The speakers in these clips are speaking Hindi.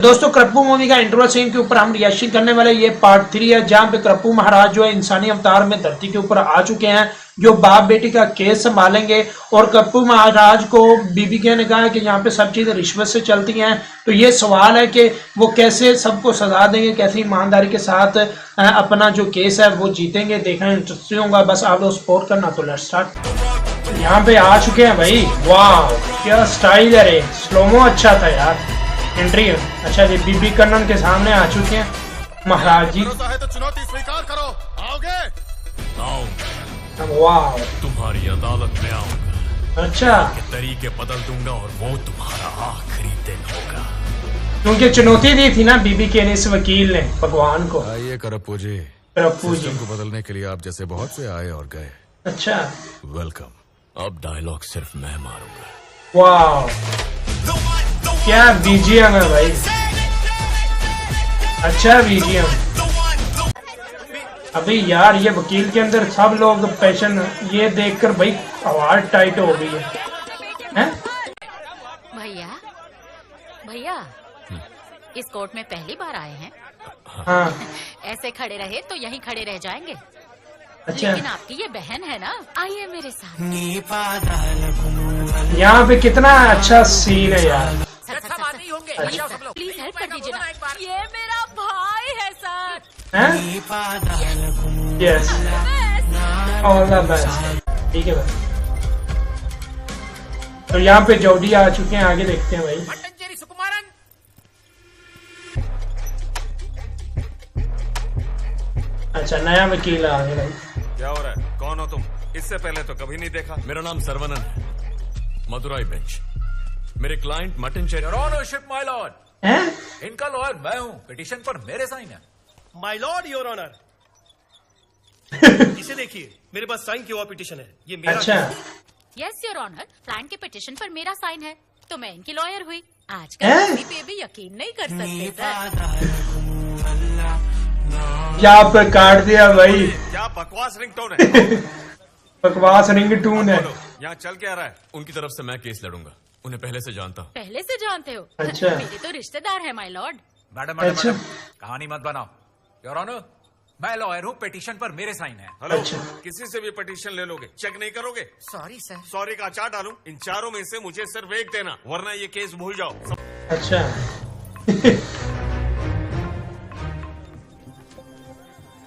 दोस्तों क्रप्पू मूवी का इंट्रो सीन के ऊपर हम रिएक्शन करने वाले ये पार्ट 3 है, जहां पे क्रप्पू महाराज जो है इंसानी अवतार में धरती के ऊपर आ चुके हैं, जो बाप बेटी का केस संभालेंगे। और क्रप्पू महाराज को बीबी के ने कहा कि यहाँ पे सब चीजें रिश्वत से चलती हैं, तो ये सवाल है कि वो कैसे सबको सजा देंगे, कैसे ईमानदारी के साथ अपना जो केस है वो जीतेंगे। देखना इंटरेस्टिंग होगा, बस आप लोग सपोर्ट करना। तो लेट्स स्टार्ट। यहाँ पे आ चुके हैं भाई, वाह क्या स्टाइल है रे, स्लोमो अच्छा था यार एंट्री। अच्छा जी, बीबी कन्नन के सामने आ चुके हैं महाराज जी। है तो चुनौती स्वीकार करो, आओगे? वाह, तुम्हारी अदालत में आऊंगा। अच्छा, तरीके बदल दूंगा और वो तुम्हारा आखिरी दिन होगा। क्योंकि चुनौती दी थी ना बीबी के ने, इस वकील ने भगवान को। आइए करप्पू जी, करप्पू जी को बदलने के लिए आप जैसे बहुत से आए और गए। अच्छा, वेलकम। अब डायलॉग सिर्फ मैं मारूंगा। वाह क्या बीजीएम है भाई, अच्छा बीजीएम। अभी यार ये वकील के अंदर सब लोग पैशन, ये देखकर भाई आवाज टाइट हो गई है। भैया भैया इस कोर्ट में पहली बार आए हैं? हाँ ऐसे खड़े रहे तो यहीं खड़े रह जाएंगे। अच्छा, लेकिन आपकी ये बहन है ना, आइए मेरे साथ। यहाँ पे कितना अच्छा सीन है यार। प्लीज हेल्प कर दीजिए ना, ये मेरा भाई है sir. Yes, all the best. ठीक है भाई, तो यहाँ पे जॉडी आ चुके हैं, आगे देखते हैं भाई। अच्छा, नया वकील आ गया भाई। क्या हो रहा है? कौन हो तुम? इससे पहले तो कभी नहीं देखा। मेरा नाम सरवनन है, मदुराई बेंच। मेरे client mutton your ownership my Lord, हैं? इनका लॉयर मैं हूँ, पिटीशन पर मेरे साइन है। माय लॉर्ड योर ऑनर, इसे देखिए, मेरे पास साइन किया हुआ पिटीशन है, ये मेरा। अच्छा, यस योर ऑनर, क्लाइंट के पिटीशन पर मेरा साइन है, तो मैं इनकी लॉयर हुई। आजकल किसी पे भी यकीन नहीं कर सकते सर। यहाँ पे काट दिया भाई, क्या बकवास रिंगटोन है? बकवास रिंग टून है। यहाँ चल क्या रहा है? उनकी तरफ से मैं केस लड़ूंगा, उन्हें पहले से जानता हूँ। पहले से जानते हो? अच्छा। मेरे तो रिश्तेदार है माय लॉर्ड। मैडम अच्छा। मैडम कहानी मत बनाओ। योर ऑनर, मैं लॉयर हूँ, पिटीशन पर मेरे साइन है। हेलो, अच्छा। किसी से भी पिटीशन ले लोगे, चेक नहीं करोगे? Sorry sir. सॉरी का अचार डालूं? इन चारों में से मुझे सिर्फ एक देना, वरना ये केस भूल जाओ। अच्छा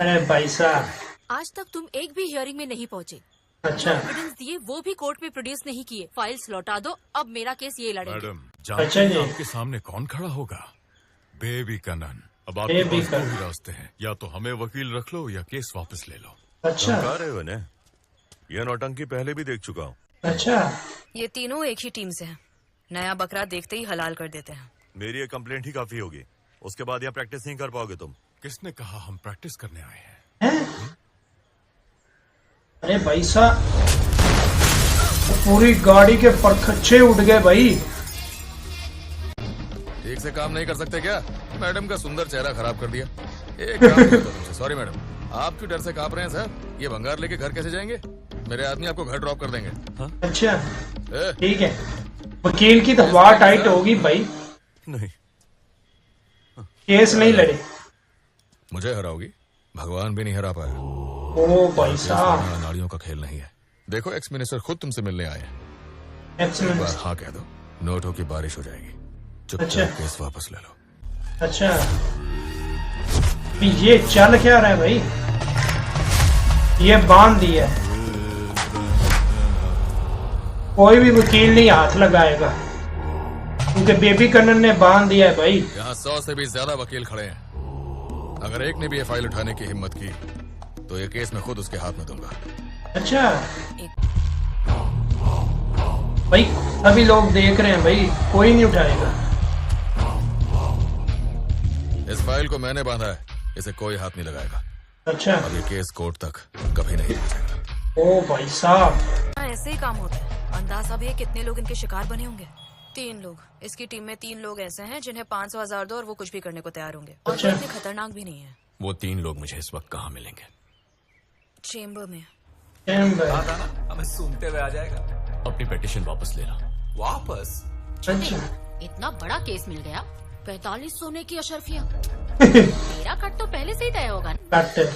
अरे भाई साहब, आज तक तुम एक भी हियरिंग में नहीं पहुंचे। अच्छा एविडेंस दिए वो भी कोर्ट में प्रोड्यूस नहीं किए। फाइल्स लौटा दो, अब मेरा केस ये लड़ेंगे। मैडम, अच्छा जानते जी। हैं आपके सामने कौन खड़ा होगा? बेबी कन्नन। अब आपके बेबी पास दो कन्नन। ही रास्ते हैं, या तो हमें वकील रख लो या केस वापस ले लो। अच्छा धमका रहे हो ने? यह नौटंकी पहले भी देख चुका हूँ। अच्छा, ये तीनों एक ही टीम से हैं। नया बकरा देखते ही हलाल कर देते हैं। मेरी एक कंप्लेंट ही काफी होगी, उसके बाद यहाँ प्रैक्टिस नहीं कर पाओगे तुम। किसने कहा हम प्रैक्टिस करने आए हैं? हैं? अरे भाई साहब, पूरी गाड़ी के परखच्चे उठ गए भाई। ठीक से काम नहीं कर सकते क्या? मैडम का सुंदर चेहरा खराब कर दिया। एक काम नहीं होता तुमसे। सॉरी मैडम, आप क्यों डर से कांप रहे हैं सर? ये भंगार लेके घर कैसे जाएंगे? मेरे आदमी आपको घर ड्रॉप कर देंगे। हाँ? अच्छा ए, ठीक है, वकील की तो हवा टाइट होगी भाई, नहीं, केस नहीं लड़े। मुझे हराओगी? भगवान भी नहीं हरा पाया। ओ भाई साहब, नाड़ियों का खेल नहीं है। देखो, एक्स मिनिस्टर खुद तुमसे मिलने आए हैं। एक एक्सीलेंट। बार हाँ कह दो, नोटों की बारिश हो जाएगी। अच्छा। चुपचाप केस वापस ले लो। अच्छा, ये चल क्या रहा है भाई? ये बांध दिया, कोई भी वकील नहीं हाथ लगाएगा क्योंकि बेबी कन्नन ने बांध दिया है भाई। यहाँ 100 से भी ज्यादा वकील खड़े हैं। अगर एक ने भी ये फाइल उठाने की हिम्मत की तो ये केस मैं खुद उसके हाथ में दूंगा। अच्छा भाई, अभी लोग देख रहे हैं भाई, कोई नहीं उठाएगा। इस फाइल को मैंने बांधा है, इसे कोई हाथ नहीं लगाएगा। अच्छा, अब ये केस कोर्ट तक कभी नहीं पहुंचेगा। ओ भाई साहब, ऐसे ही काम होता है। अंदाजा भी है कितने लोग इनके शिकार बने होंगे। 3 लोग। इसकी टीम में 3 लोग ऐसे हैं जिन्हें 500,000 दो और वो कुछ भी करने को तैयार होंगे। और अच्छा। वो इतने खतरनाक भी नहीं है। वो 3 लोग मुझे इस वक्त कहाँ मिलेंगे? चेम्बर में। चैम्बर। आता ना, हमें सूंघते हुए आ जाएगा। अपनी पिटीशन वापस ले लो। वापस? अच्छा, इतना बड़ा केस मिल गया, 45 सोने की अशरफियाँ। मेरा कट तो पहले से ही तय होगा ना। कट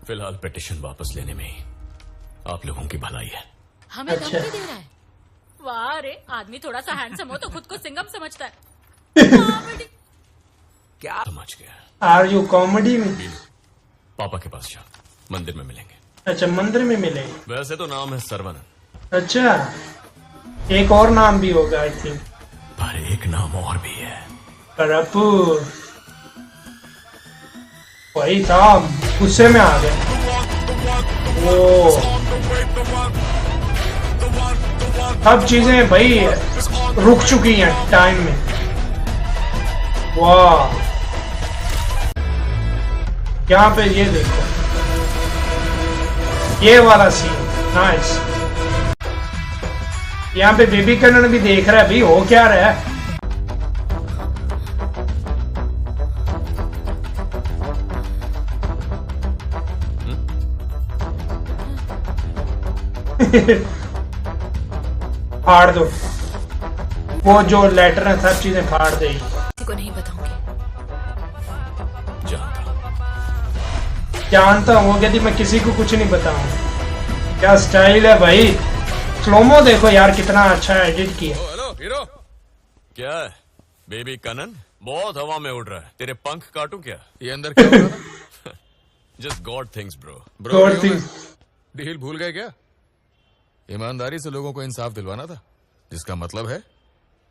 फिलहाल पिटिशन वापस लेने में ही आप लोगों की भलाई है। हमें अच्छा। धमकी दे रहा है। वाह रे, आदमी थोड़ा सा हैंडसम हो तो खुद को सिंघम समझता है। हाँ, बेटी। क्या समझ गया। आर यू कॉमेडी में? पापा के पास जा, मंदिर में मिलेंगे। अच्छा, मंदिर में मिले। वैसे तो नाम है सर्वनन, अच्छा, एक और नाम भी होगा आई थिंक। पर एक नाम और भी है। करपू वही था, गुस्से में आ गया वो। सब चीजें भाई रुक चुकी हैं टाइम में। वाह, यहाँ पे ये देखो, ये वाला सीन नाइस। यहाँ पे बेबी कन्नन भी देख रहा है भाई हो क्या रहा है। फाड़ दो वो जो लेटर है, सब चीजें फाड़ देगी। किसी को नहीं बताऊंगी। जानता हूँ वो कहती मैं किसी को कुछ नहीं बताऊंगा। क्या स्टाइल है भाई। स्लोमो देखो यार कितना अच्छा एडिट किया। Hello hero. क्या है बेबी कनन, बहुत हवा में उड़ रहा है। तेरे पंख काटूं क्या? ये अंदर क्या हो रहा था? Just God things bro. God things। Deal भूल गए क्या? ईमानदारी से लोगों को इंसाफ दिलवाना था, जिसका मतलब है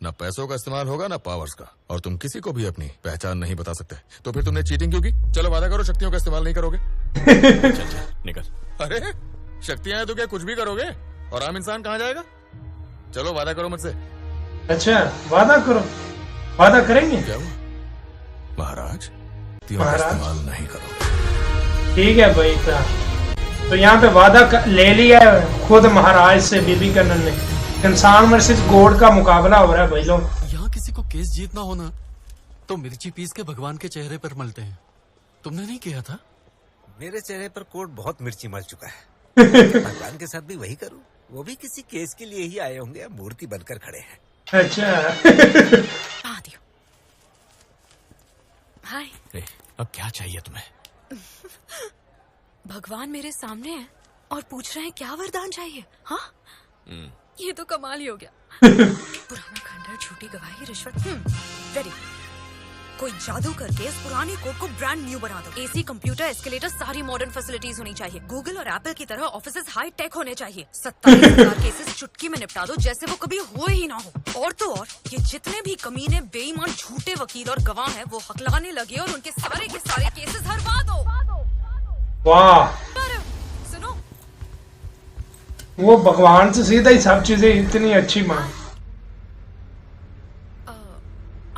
न पैसों का इस्तेमाल होगा न पावर्स का, और तुम किसी को भी अपनी पहचान नहीं बता सकते। तो फिर तुमने चीटिंग क्यों की? चलो वादा करो शक्तियों का इस्तेमाल नहीं करोगे। चल निकल। अरे शक्तियां हैं तो क्या कुछ भी करोगे? और आम इंसान कहाँ जाएगा? चलो वादा करो मुझसे। अच्छा, वादा करो। वादा करेंगे। क्या हुआ महाराज? शक्तियों का महाराज? इस्तेमाल नहीं करोगे। ठीक है भाई था। तो यहाँ पे वादा ले लिया है खुद महाराज से बीबी कन्नन ने। इंसान वर्सेस गोड का मुकाबला हो रहा है भाई लोग। यहाँ किसी को केस जीतना हो ना तो मिर्ची पीस के भगवान के चेहरे पर मलते हैं। तुमने नहीं किया था? मेरे चेहरे पर कोट बहुत मिर्ची मल चुका है। भगवान के साथ भी वही करूं? वो भी किसी केस के लिए ही आए होंगे, मूर्ति बनकर खड़े हैं। अच्छा। आ दियो। हाय। अब क्या चाहिए तुम्हें? भगवान मेरे सामने है और पूछ रहे हैं क्या वरदान चाहिए। हाँ, ये तो कमाल ही हो गया। पुराना खंडर, झूठी गवाही, रिश्वत। रेडी। कोई जादू करके इस पुराने कोड को ब्रांड न्यू बना दो। एसी, कंप्यूटर, एस्केलेटर, सारी मॉडर्न फैसिलिटीज होनी चाहिए। गूगल और एप्पल की तरह ऑफिसेज हाई टेक होने चाहिए। 27,000 केसेस चुटकी में निपटा दो, जैसे वो कभी हुए ही ना हो। और तो और ये जितने भी कमीने, बेईमान, झूठे वकील और गवाह हैं, वो हकलाने लगे और उनके सारे के सारे केसेस हरवा दो। वाह, सुनो, वो भगवान से सीधा ही सब चीजें इतनी अच्छी मांग।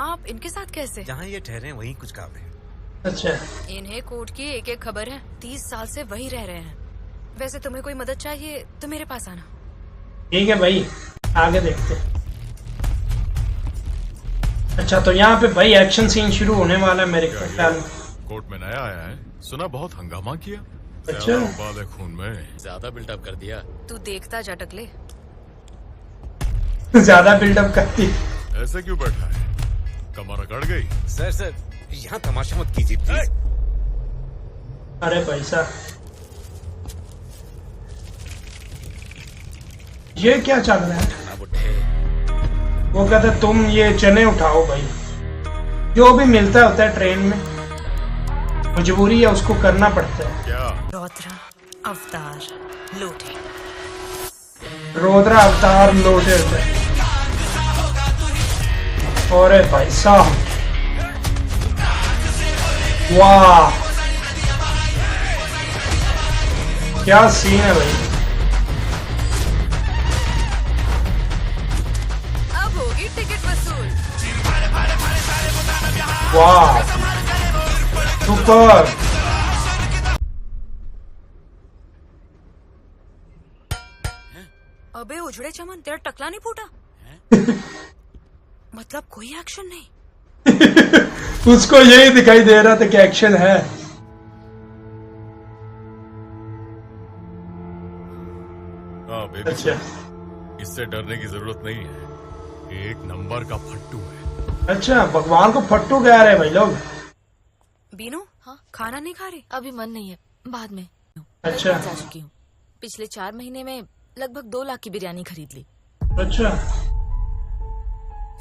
आप इनके साथ कैसे? जहाँ ये ठहरे वहीं कुछ काम है। अच्छा, इन्हें कोर्ट की एक एक खबर है। 30 साल से वही रह रहे हैं। वैसे तुम्हें कोई मदद चाहिए तो मेरे पास आना। ठीक है भाई, आगे देखते। अच्छा, तो यहाँ पे भाई एक्शन सीन शुरू होने वाला है मेरे ख्याल में। कोर्ट में नया आया है, सुना बहुत हंगामा किया। अच्छा। उबाल है खून में। ज्यादा बिल्डअप कर दिया। तू देखता जा टकले। ज्यादा बिल्डअप करती। ऐसे क्यों बैठा है? कमर अकड़ गई। सर यहाँ तमाशा मत कीजिए प्लीज। अरे भाई साहब, ये क्या चल रहा है? वो कहता तुम ये चने उठाओ भाई। जो भी मिलता होता है ट्रेन में, मजबूरी है, उसको करना पड़ता है। क्या? रौद्र अवतार लोटे। रौद्र अवतार लोटे होता है। और भाई साहब, वाह क्या सीन है भाई। अब होगी टिकट वसूल। वाह, सुपर। अबे उजड़े चमन, तेरा टकला नहीं फूटा? मतलब कोई एक्शन नहीं? उसको यही दिखाई दे रहा था कि एक्शन है। हाँ बेबी, अच्छा, इससे डरने की जरूरत नहीं है। एक नंबर का फट्टू है। अच्छा, भगवान को फट्टू कह रहे हैं भाई लोग। बीनू, हाँ खाना नहीं खा रही? अभी मन नहीं है, बाद में। अच्छा। जा चुकी हूँ। पिछले 4 महीने में लगभग 2 लाख की बिरयानी खरीद ली। अच्छा।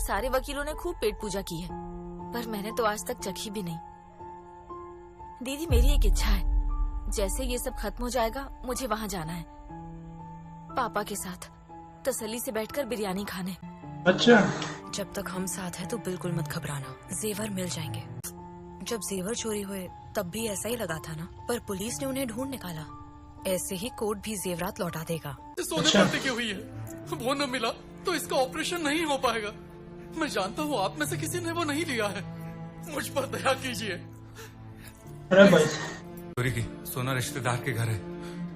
सारे वकीलों ने खूब पेट पूजा की है, पर मैंने तो आज तक चखी भी नहीं। दीदी, मेरी एक इच्छा है, जैसे ये सब खत्म हो जाएगा मुझे वहाँ जाना है, पापा के साथ तसल्ली से बैठकर बिरयानी खाने। अच्छा। जब तक हम साथ हैं तो बिल्कुल मत घबराना, जेवर मिल जाएंगे। जब जेवर चोरी हुए तब भी ऐसा ही लगा था ना, पर पुलिस ने उन्हें ढूंढ निकाला। ऐसे ही कोर्ट भी जेवरात लौटा देगा। सोने पर टिकी हुई है, वो न मिला तो इसका ऑपरेशन नहीं हो पाएगा। मैं जानता हूँ आप में से किसी ने वो नहीं लिया है, मुझ पर दया कीजिए। अरे भाई, चोरी की सोना रिश्तेदार के घर है,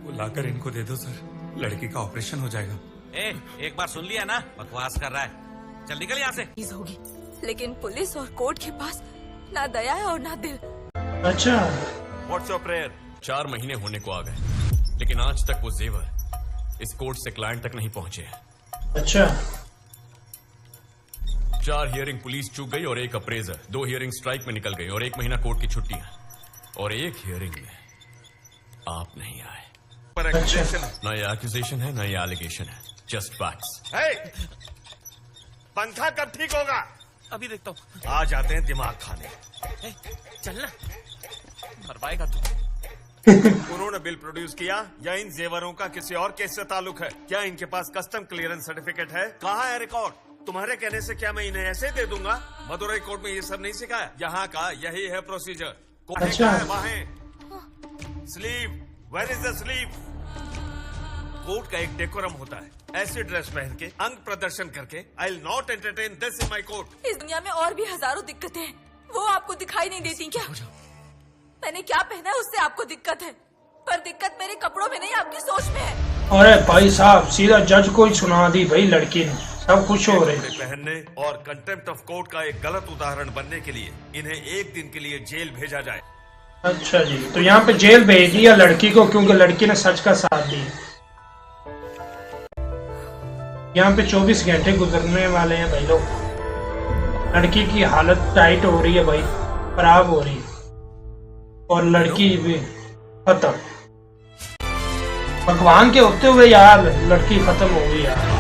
वो लाकर इनको दे दो सर, लड़की का ऑपरेशन हो जाएगा। एक बार सुन लिया ना, बकवास कर रहा है, चल निकल यहाँ से। चीज होगी, लेकिन पुलिस और कोर्ट के पास ना दया है और ना दिल। अच्छा। What's your prayer? 4 महीने होने को आ गए, लेकिन आज तक वो जेवर इस कोर्ट से क्लाइंट तक नहीं पहुंचे हैं। अच्छा। 4 हियरिंग पुलिस चूक गई और 1 अप्रेजर, 2 हियरिंग स्ट्राइक में निकल गई और 1 महीना कोर्ट की छुट्टियां, और 1 हियरिंग में आप नहीं आए। पर एक्यूजेशन है। ना ये एक्यूजेशन है, ना ये एलिगेशन है, जस्ट फैक्ट्स। पंखा कब ठीक होगा? अभी देखता हूँ। आ जाते हैं दिमाग खाने। चलना, मरवाएगा तू। उन्होंने बिल प्रोड्यूस किया या इन जेवरों का किसी और केस से ताल्लुक है? क्या इनके पास कस्टम क्लियरेंस सर्टिफिकेट है? कहाँ है रिकॉर्ड? तुम्हारे कहने से क्या मैं इन्हें ऐसे दे दूंगा? मदुरई कोर्ट में ये सब नहीं सिखाया, यहाँ का यही है प्रोसीजर। अच्छा। Sleeve, where is the sleeve? Court का एक डेकोरम होता है, ऐसी ड्रेस पहन के अंग प्रदर्शन करके I will not entertain this in my court. इस दुनिया में और भी हजारों दिक्कतें हैं, वो आपको दिखाई नहीं देती क्या? मैंने क्या पहना है उससे आपको दिक्कत है, पर दिक्कत मेरे कपड़ों में नहीं, आपकी सोच में है। अरे भाई साहब, सीधा जज को ही सुना दी भाई लड़की ने, सब खुश हो रहे। पहनने और कंटेम्प्ट ऑफ कोर्ट का एक गलत उदाहरण बनने के लिए इन्हें 1 दिन के लिए जेल भेजा जाए। अच्छा जी, तो यहाँ पे जेल भेज दिया लड़की को क्योंकि लड़की ने सच का साथ दिया। यहाँ पे 24 घंटे गुजरने वाले हैं भाई लोग। लड़की की हालत टाइट हो रही है भाई, खराब हो रही है, और लड़की भी खत्म। भगवान के होते हुए यार लड़की खत्म हो गई यार,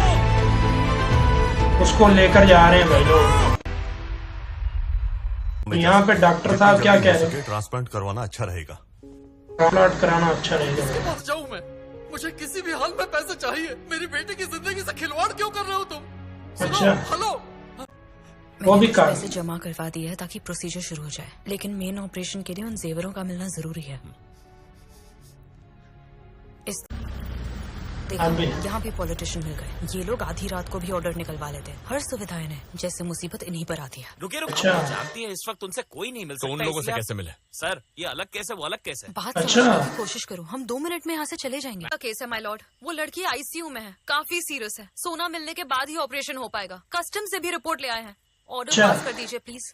उसको लेकर जा रहे हैं भाई लोग। यहाँ पे डॉक्टर साहब क्या कह रहे हैं? ट्रांसप्लांट करवाना अच्छा रहेगा। ट्रांसप्लांट कराना अच्छा रहेगा। पास जाऊं मैं, मुझे किसी भी हाल में पैसे चाहिए। मेरी बेटी की जिंदगी से खिलवाड़ क्यों कर रहे हो तुम? अच्छा। हेलो, वो भी कर। पैसे जमा करवा दिए है ताकि प्रोसीजर शुरू हो जाए, लेकिन मेन ऑपरेशन के लिए उन जेवरों का मिलना जरूरी है। इस देखो, यहाँ भी पॉलिटिशियन मिल गए। ये लोग आधी रात को भी ऑर्डर निकलवा लेते हैं, हर सुविधा इन्हें, जैसे मुसीबत इन्हीं पर आती है। रुके रुके, अच्छा। जानती है इस वक्त उनसे कोई नहीं मिल तो सकता। उन लोगों से इसलिए कैसे मिले? सर, ये अलग केस है, वो अलग केस है। बात अच्छा। समझने की कोशिश करो, हम 2 मिनट में यहाँ से चले जाएंगे। केस है माय लॉर्ड, वो लड़की आईसीयू में है, काफी सीरियस है। सोना मिलने के बाद ही ऑपरेशन हो पाएगा। कस्टम से भी रिपोर्ट ले आए हैं, ऑर्डर पास कर दीजिए प्लीज।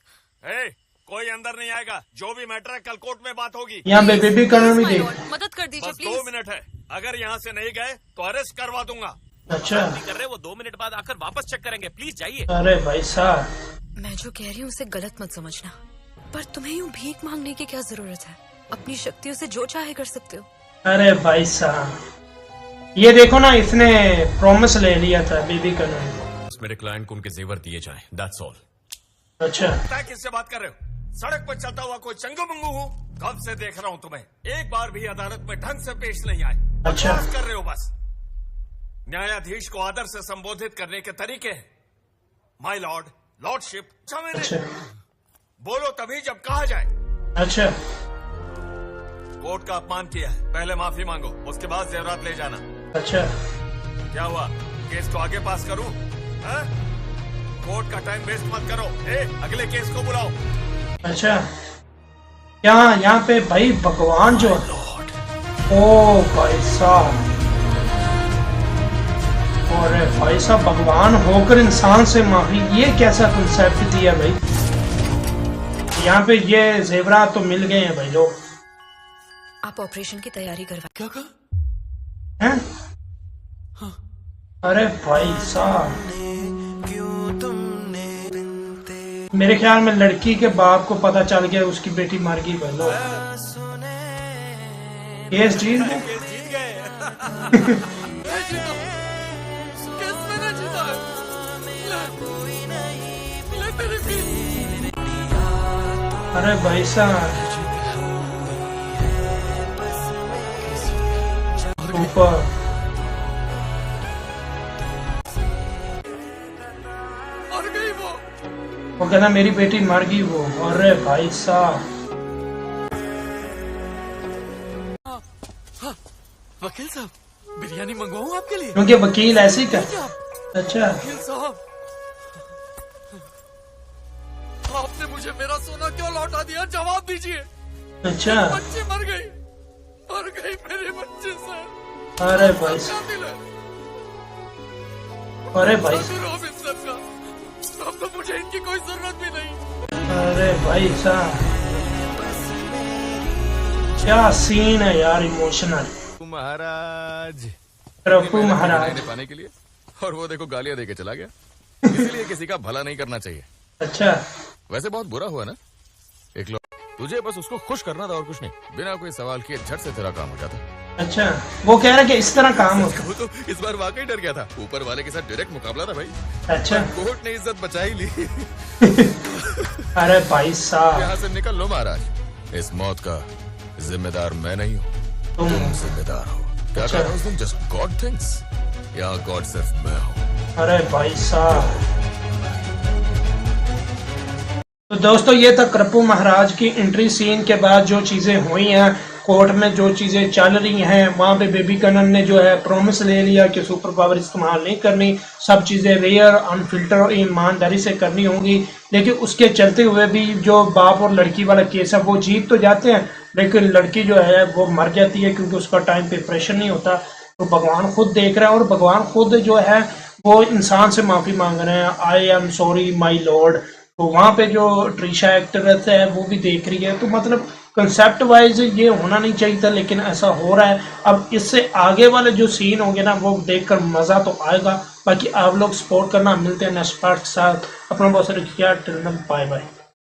कोई अंदर नहीं आएगा, जो भी मैटर है कल कोर्ट में बात होगी। यहाँ पे बेबी करना भी देख। मदद कर दीजिए बस प्लीज। 2 मिनट है, अगर यहाँ से नहीं गए तो अरेस्ट करवा दूंगा। अच्छा। नहीं कर रहे, वो 2 मिनट बाद आकर वापस चेक करेंगे, प्लीज जाइए। अरे भाई साहब, मैं जो कह रही हूँ उसे गलत मत समझना, पर तुम्हें यूँ भीख मांगने की क्या जरूरत है? अपनी शक्तियों से जो चाहे कर सकते हो। अरे भाई साहब, ये देखो ना, इसने प्रॉमिस ले लिया था बेबी करने। मेरे क्लाइंट को उनके जेवर दिए जाएं, दैट्स ऑल। अच्छा। किससे बात कर रहे हो? सड़क पर चलता हुआ कोई चंगू मंगू हूँ? कब से देख रहा हूँ तुम्हें, एक बार भी अदालत में ढंग से पेश नहीं आए। अच्छा। बकवास कर रहे हो बस। न्यायाधीश को आदर से संबोधित करने के तरीके हैं। माय लॉर्ड, लॉर्डशिप, अच्छा। बोलो तभी जब कहा जाए। अच्छा। कोर्ट का अपमान किया है, पहले माफी मांगो, उसके बाद जेवरात ले जाना। अच्छा। क्या हुआ, केस को आगे पास करूं? हाँ? कोर्ट का टाइम वेस्ट मत करो। अगले केस को बुलाओ। अच्छा, यहाँ पे भाई भगवान जो, ओ भाई साहब, और भाई साहब भगवान होकर इंसान से माफी, ये कैसा कंसेप्ट दिया भाई। यहाँ पे ये जेवरात तो मिल गए हैं भाई लोग। आप ऑपरेशन की तैयारी करवा। क्या कहा? हैं? अरे भाई साहब, मेरे ख्याल में लड़की के बाप को पता चल गया उसकी बेटी मर गई। बोलो केस जीत गए। अरे भाई साहब ऊपर वो कहना मेरी बेटी मर गई वो। अरे भाई साहब वकील साहब बिरयानी मंगवाऊं आपके लिए? क्योंकि वकील ऐसे ही कर। अच्छा वकील साहब आपने मुझे मेरा सोना क्यों लौटा दिया? जवाब दीजिए। अच्छा बच्चे मर गई मेरे बच्चे सर। अरे भाई अरे भाई अब तो मुझे इनकी कोई जरूरत भी नहीं। अरे भाई साहब क्या सीन है यार, इमोशनल। महाराज प्रभु महाराज पाने के लिए, और वो देखो गालियां देके चला गया। इसीलिए किसी का भला नहीं करना चाहिए। अच्छा वैसे बहुत बुरा हुआ ना, एक लोग तुझे बस उसको खुश करना था और कुछ नहीं। बिना कोई सवाल किए झट से तेरा काम हो जाता। अच्छा वो कह रहा कि इस तरह काम होता। वो तो इस बार वाकई डर गया था। ऊपर वाले के साथ डायरेक्ट मुकाबला था भाई। अच्छा कोर्ट ने इज्जत बचा ही ली। अरे भाई साहब यहाँ से निकल लो महाराज। इस मौत का जिम्मेदार मैं नहीं हूँ, तुम जिम्मेदार हो। क्या कह रहा हूँ तुम? जस्ट गॉड थिंक्स या गॉड सिर्फ मैं हूँ। अरे भाई साहब तो दोस्तों ये था कृपू महाराज की एंट्री सीन के बाद जो चीजें हुई हैं कोर्ट में, जो चीजें चल रही हैं वहां पे बेबी कनन ने जो है प्रॉमिस ले लिया कि सुपर पावर इस्तेमाल नहीं करनी, सब चीजें रेयर अनफिल्टर और ईमानदारी से करनी होंगी। लेकिन उसके चलते हुए भी जो बाप और लड़की वाला केस है वो जीत तो जाते हैं, लेकिन लड़की जो है वो मर जाती है क्योंकि उसका टाइम पे प्रेशर नहीं होता। तो भगवान खुद देख रहा है और भगवान खुद जो है वो इंसान से माफी मांग रहे हैं, I am sorry my lord. तो वहाँ पे जो ट्रिशा एक्ट्रेस है वो भी देख रही है। तो मतलब कंसेप्ट वाइज ये होना नहीं चाहिए था, लेकिन ऐसा हो रहा है। अब इससे आगे वाले जो सीन होंगे ना वो देखकर मजा तो आएगा। बाकी आप लोग सपोर्ट करना। मिलते हैं नेक्स्ट पार्ट के साथ। अपना बहुत सारे बाय बाय।